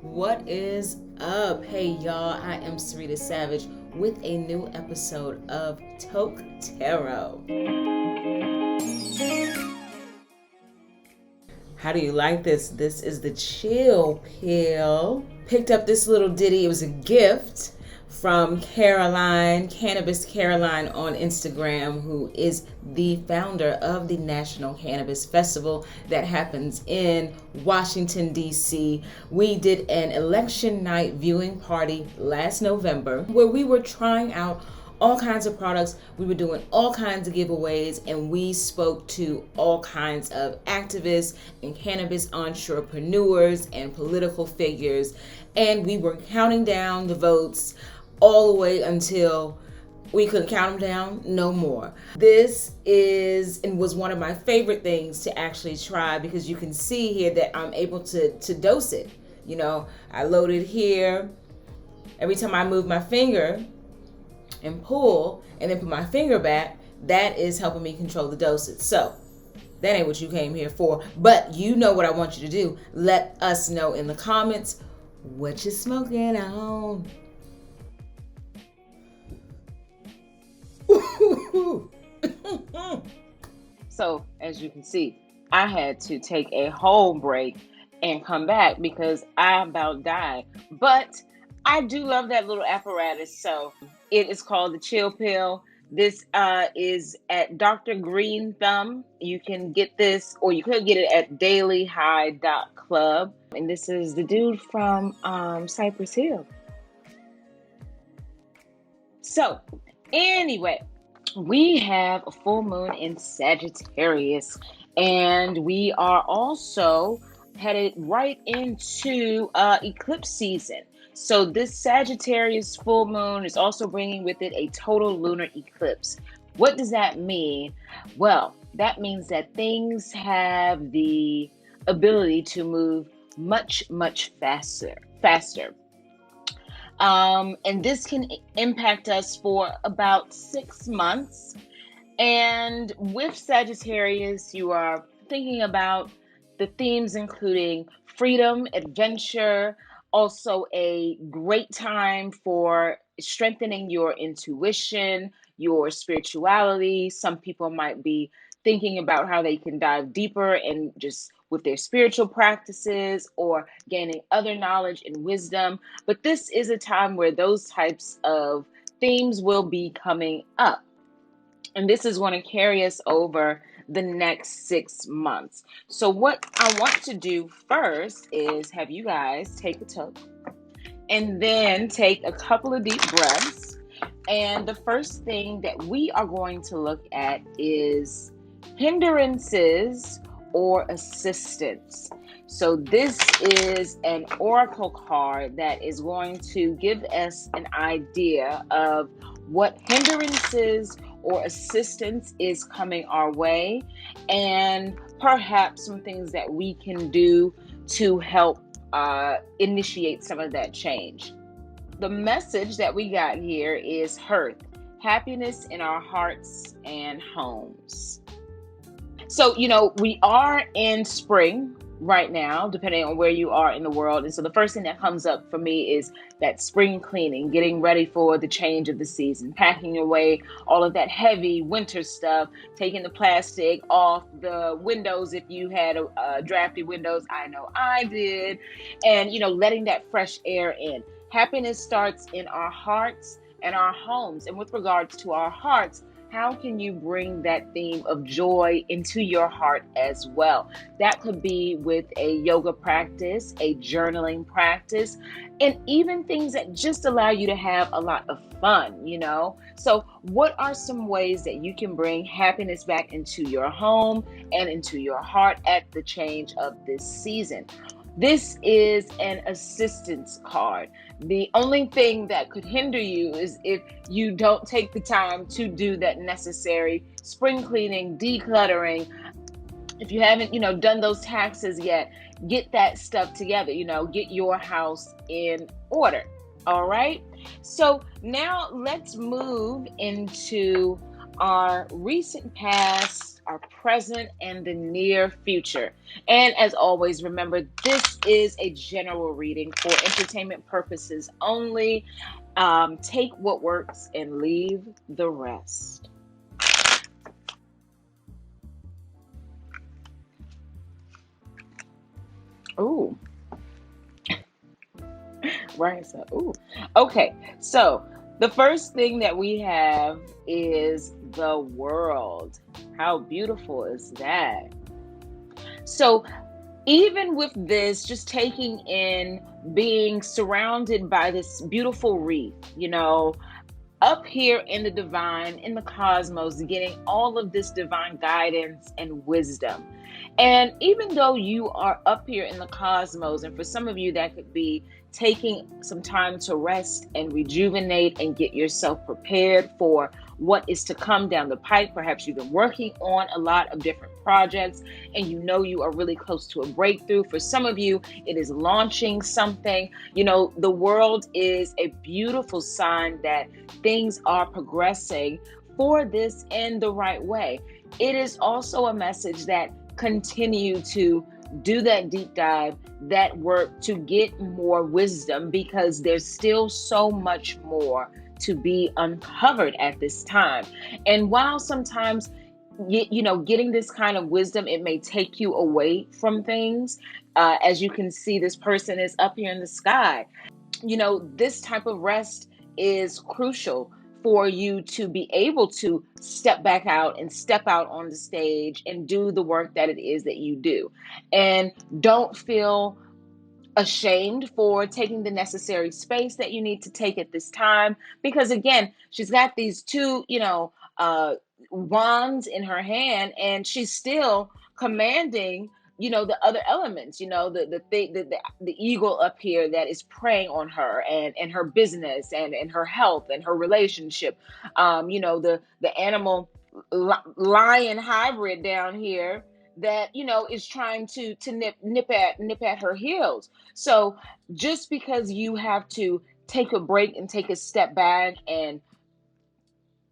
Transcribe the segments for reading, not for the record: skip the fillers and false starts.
What is up? Hey y'all, I am Sirita Savage with a new episode of Toke Tarot. How do you like this? This is the chill pill. Picked up this little ditty. It was a gift from Caroline, Cannabis Caroline on Instagram, who is the founder of the National Cannabis Festival that happens in Washington, D.C. We did an election night viewing party last November where we were trying out all kinds of products. We were doing all kinds of giveaways, and we spoke to all kinds of activists and cannabis entrepreneurs and political figures, and we were counting down the votes all the way until we couldn't count them down no more. This is and was one of my favorite things to actually try, because you can see here that I'm able to dose it. You know, I load it here. Every time I move my finger and pull and then put my finger back, that is helping me control the dosage. So that ain't what you came here for, but you know what I want you to do. Let us know in the comments what you're smoking on. So as you can see, I had to take a whole break and come back because I about died. But I do love that little apparatus. So it is called the Chill Pill. This is at Dr. Green Thumb. You can get this, or you could get it at dailyhigh.club. And this is the dude from Cypress Hill. So anyway, we have a full moon in Sagittarius, and we are also headed right into eclipse season. So this Sagittarius full moon is also bringing with it a total lunar eclipse. What does that mean? Well, that means that things have the ability to move much faster. And this can impact us for about 6 months. And with Sagittarius, you are thinking about the themes including freedom, adventure, also a great time for strengthening your intuition, your spirituality. Some people might be thinking about how they can dive deeper and just with their spiritual practices or gaining other knowledge and wisdom. But this is a time where those types of themes will be coming up. And this is going to carry us over the next 6 months. So what I want to do first is have you guys take a toke and then take a couple of deep breaths. And the first thing that we are going to look at is hindrances or assistance. So this is an oracle card that is going to give us an idea of what hindrances or assistance is coming our way, and perhaps some things that we can do to help initiate some of that change. The message that we got here is hearth, happiness in our hearts and homes. So, we are in spring right now, depending on where you are in the world. And so the first thing that comes up for me is that spring cleaning, getting ready for the change of the season, packing away all of that heavy winter stuff, taking the plastic off the windows if you had drafty windows. I know I did. And, letting that fresh air in. Happiness starts in our hearts and our homes. And with regards to our hearts, how can you bring that theme of joy into your heart as well? That could be with a yoga practice, a journaling practice, and even things that just allow you to have a lot of fun, So what are some ways that you can bring happiness back into your home and into your heart at the change of this season? This is an assistance card. The only thing that could hinder you is if you don't take the time to do that necessary spring cleaning, decluttering. If you haven't, done those taxes yet, get that stuff together, get your house in order. All right. So now let's move into our recent past our present, and the near future. And as always, remember this is a general reading for entertainment purposes only. Take what works and leave the rest. Ooh, right. So, ooh. Okay. So the first thing that we have is the world. How beautiful is that? So even with this, just taking in being surrounded by this beautiful wreath, up here in the divine, in the cosmos, getting all of this divine guidance and wisdom. And even though you are up here in the cosmos, and for some of you, that could be taking some time to rest and rejuvenate and get yourself prepared for what is to come down the pipe. Perhaps you've been working on a lot of different projects and you are really close to a breakthrough. For some of you, it is launching something. The world is a beautiful sign that things are progressing for this in the right way. It is also a message that continue to do that deep dive, that work to get more wisdom, because there's still so much more to be uncovered at this time. And while sometimes getting this kind of wisdom, it may take you away from things. As you can see, this person is up here in the sky. This type of rest is crucial for you to be able to step back out and step out on the stage and do the work that it is that you do. And don't feel ashamed for taking the necessary space that you need to take at this time, because again, she's got these two wands in her hand, and she's still commanding the other elements, the eagle up here that is preying on her and her business and her health and her relationship, the animal lion hybrid down here that is trying to nip at her heels. So just because you have to take a break and take a step back and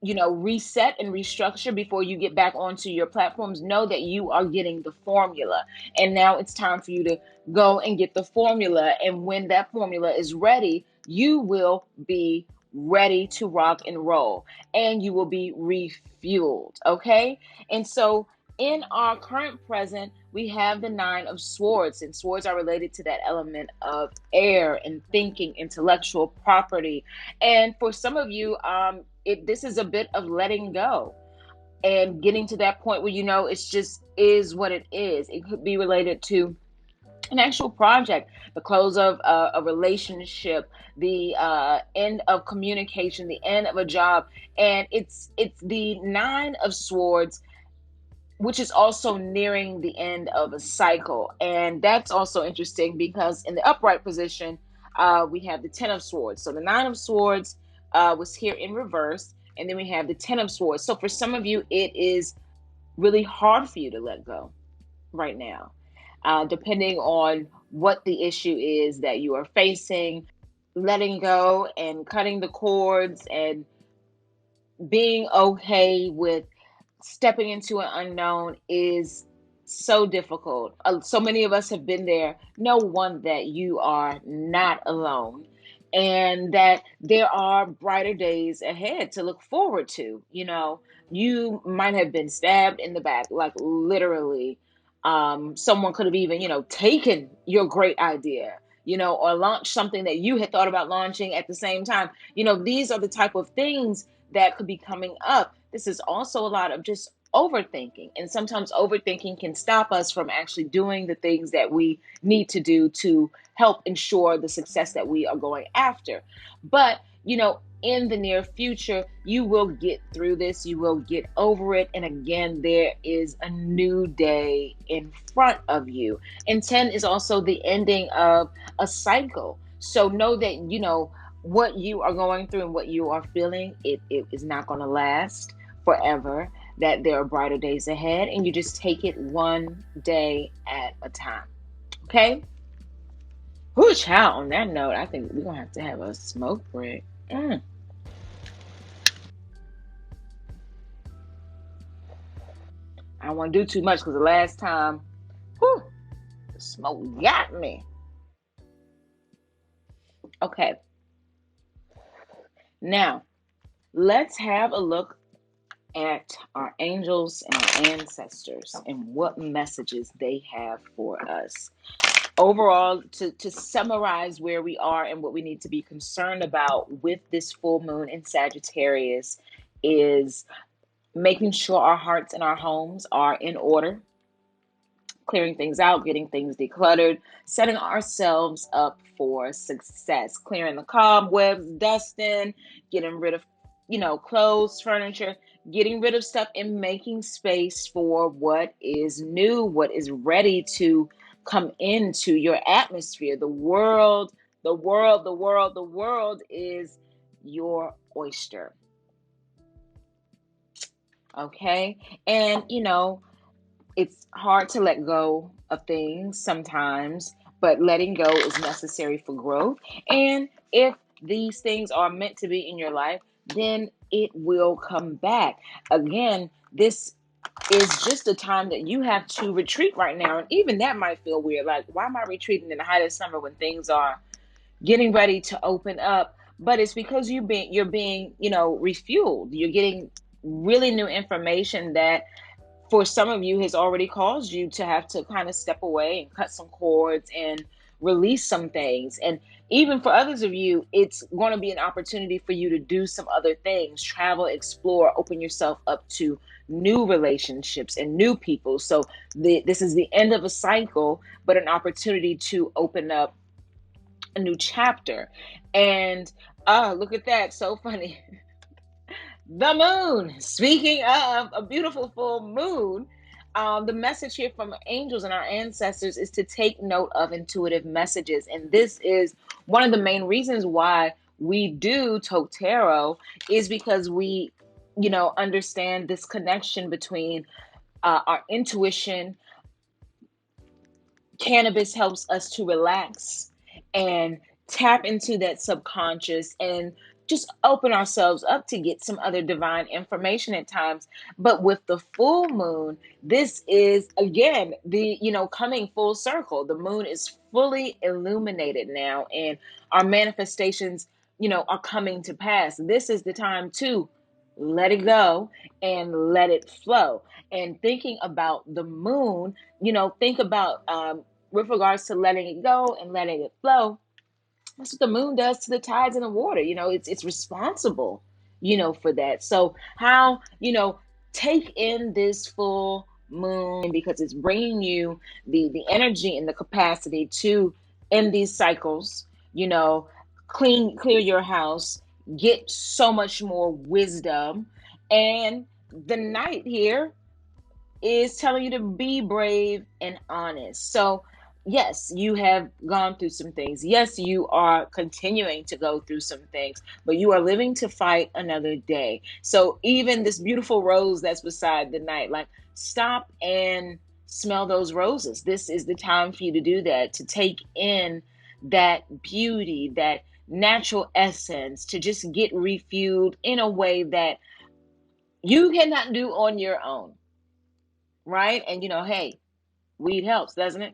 reset and restructure before you get back onto your platforms, know that you are getting the formula. And now it's time for you to go and get the formula. And when that formula is ready, you will be ready to rock and roll, and you will be refueled. Okay. And so in our current present, we have the Nine of Swords, and swords are related to that element of air and thinking, intellectual property. And for some of you, this is a bit of letting go and getting to that point where it's just is what it is. It could be related to an actual project, the close of a relationship, the end of communication, the end of a job. And it's the Nine of Swords, which is also nearing the end of a cycle. And that's also interesting because in the upright position, we have the Ten of Swords. So the Nine of Swords was here in reverse, and then we have the Ten of Swords. So for some of you, it is really hard for you to let go right now, depending on what the issue is that you are facing. Letting go and cutting the cords and being okay with stepping into an unknown is so difficult. So many of us have been there. Know one, that you are not alone, and that there are brighter days ahead to look forward to. You might have been stabbed in the back, like literally. Someone could have even, taken your great idea, or launched something that you had thought about launching at the same time. These are the type of things that could be coming up. This is also a lot of just overthinking. And sometimes overthinking can stop us from actually doing the things that we need to do to help ensure the success that we are going after. But, in the near future, you will get through this, you will get over it. And again, there is a new day in front of you. And 10 is also the ending of a cycle. So know that, what you are going through and what you are feeling, it is not going to last forever, that there are brighter days ahead, and you just take it one day at a time. Okay? Whoo, child, on that note, I think we're going to have a smoke break. I don't want to do too much because the last time, whew, the smoke got me. Okay, now let's have a look at our angels and our ancestors and what messages they have for us. Overall, to summarize where we are and what we need to be concerned about with this full moon in Sagittarius is making sure our hearts and our homes are in order, clearing things out, getting things decluttered, setting ourselves up for success, clearing the cobwebs, dusting, getting rid of, clothes, furniture, getting rid of stuff and making space for what is new, what is ready to come into your atmosphere. The world is your oyster. Okay. And, it's hard to let go of things sometimes, but letting go is necessary for growth. And if these things are meant to be in your life, then it will come back. Again, this is just a time that you have to retreat right now. And even that might feel weird. Like, why am I retreating in the height of summer when things are getting ready to open up? But it's because you're being refueled. You're getting really new information that for some of you has already caused you to have to kind of step away and cut some cords and release some things. And even for others of you, it's going to be an opportunity for you to do some other things, travel, explore, open yourself up to new relationships and new people. So this is the end of a cycle, but an opportunity to open up a new chapter. And look at that. So funny. The moon. Speaking of a beautiful full moon, the message here from angels and our ancestors is to take note of intuitive messages. And this is one of the main reasons why we do Toke Tarot, is because we, understand this connection between our intuition. Cannabis helps us to relax and tap into that subconscious and just open ourselves up to get some other divine information at times. But with the full moon, this is again the coming full circle. The moon is fully illuminated now, and our manifestations are coming to pass. This is the time to let it go and let it flow. And thinking about the moon, think about with regards to letting it go and letting it flow. That's what the moon does to the tides and the water. It's responsible, for that. So how, take in this full moon, because it's bringing you the energy and the capacity to end these cycles, clear your house, get so much more wisdom. And the night here is telling you to be brave and honest. So, yes, you have gone through some things. Yes, you are continuing to go through some things, but you are living to fight another day. So, even this beautiful rose that's beside the night, like, stop and smell those roses. This is the time for you to do that, to take in that beauty, that natural essence, to just get refueled in a way that you cannot do on your own. Right? And hey, weed helps, doesn't it?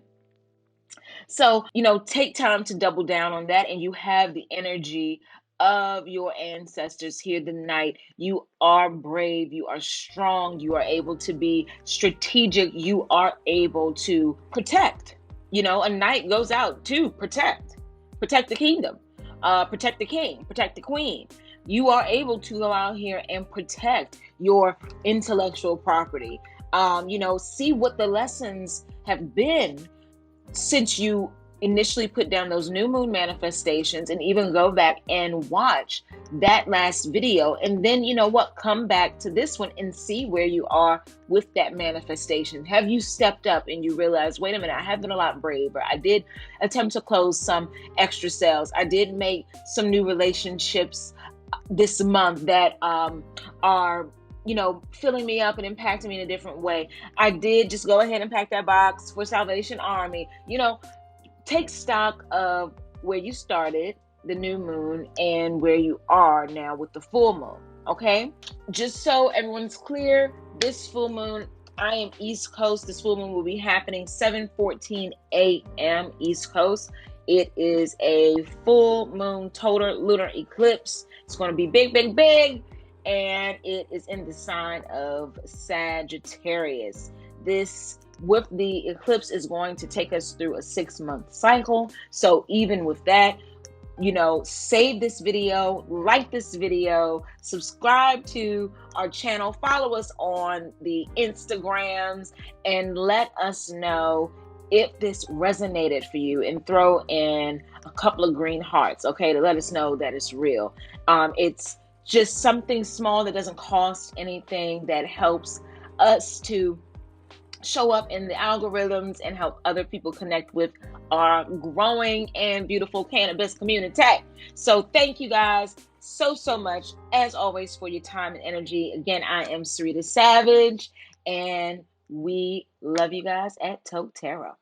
So, take time to double down on that, and you have the energy of your ancestors here tonight. You are brave, you are strong, you are able to be strategic, you are able to protect. A knight goes out to protect the kingdom, protect the king, protect the queen. You are able to go out here and protect your intellectual property. See what the lessons have been since you initially put down those new moon manifestations, and even go back and watch that last video. And then, come back to this one and see where you are with that manifestation. Have you stepped up and you realize, wait a minute, I have been a lot braver. I did attempt to close some extra sales. I did make some new relationships this month that are filling me up and impacting me in a different way. I did just go ahead and pack that box for Salvation Army. Take stock of where you started the new moon and where you are now with the full moon. Okay, just so everyone's clear, this full moon I am East Coast. This full moon will be happening 7:14 a.m. East Coast. It is a full moon total lunar eclipse. It's going to be big, big, big. And it is in the sign of Sagittarius. This, with the eclipse, is going to take us through a 6-month cycle. So even with that, save this video, like this video, subscribe to our channel, follow us on the Instagrams, and let us know if this resonated for you, and throw in a couple of green hearts, okay, to let us know that it's real. It's just something small that doesn't cost anything, that helps us to show up in the algorithms and help other people connect with our growing and beautiful cannabis community. So thank you guys so much, as always, for your time and energy. Again, I am Sirita Savage, and we love you guys at Toke Tarot.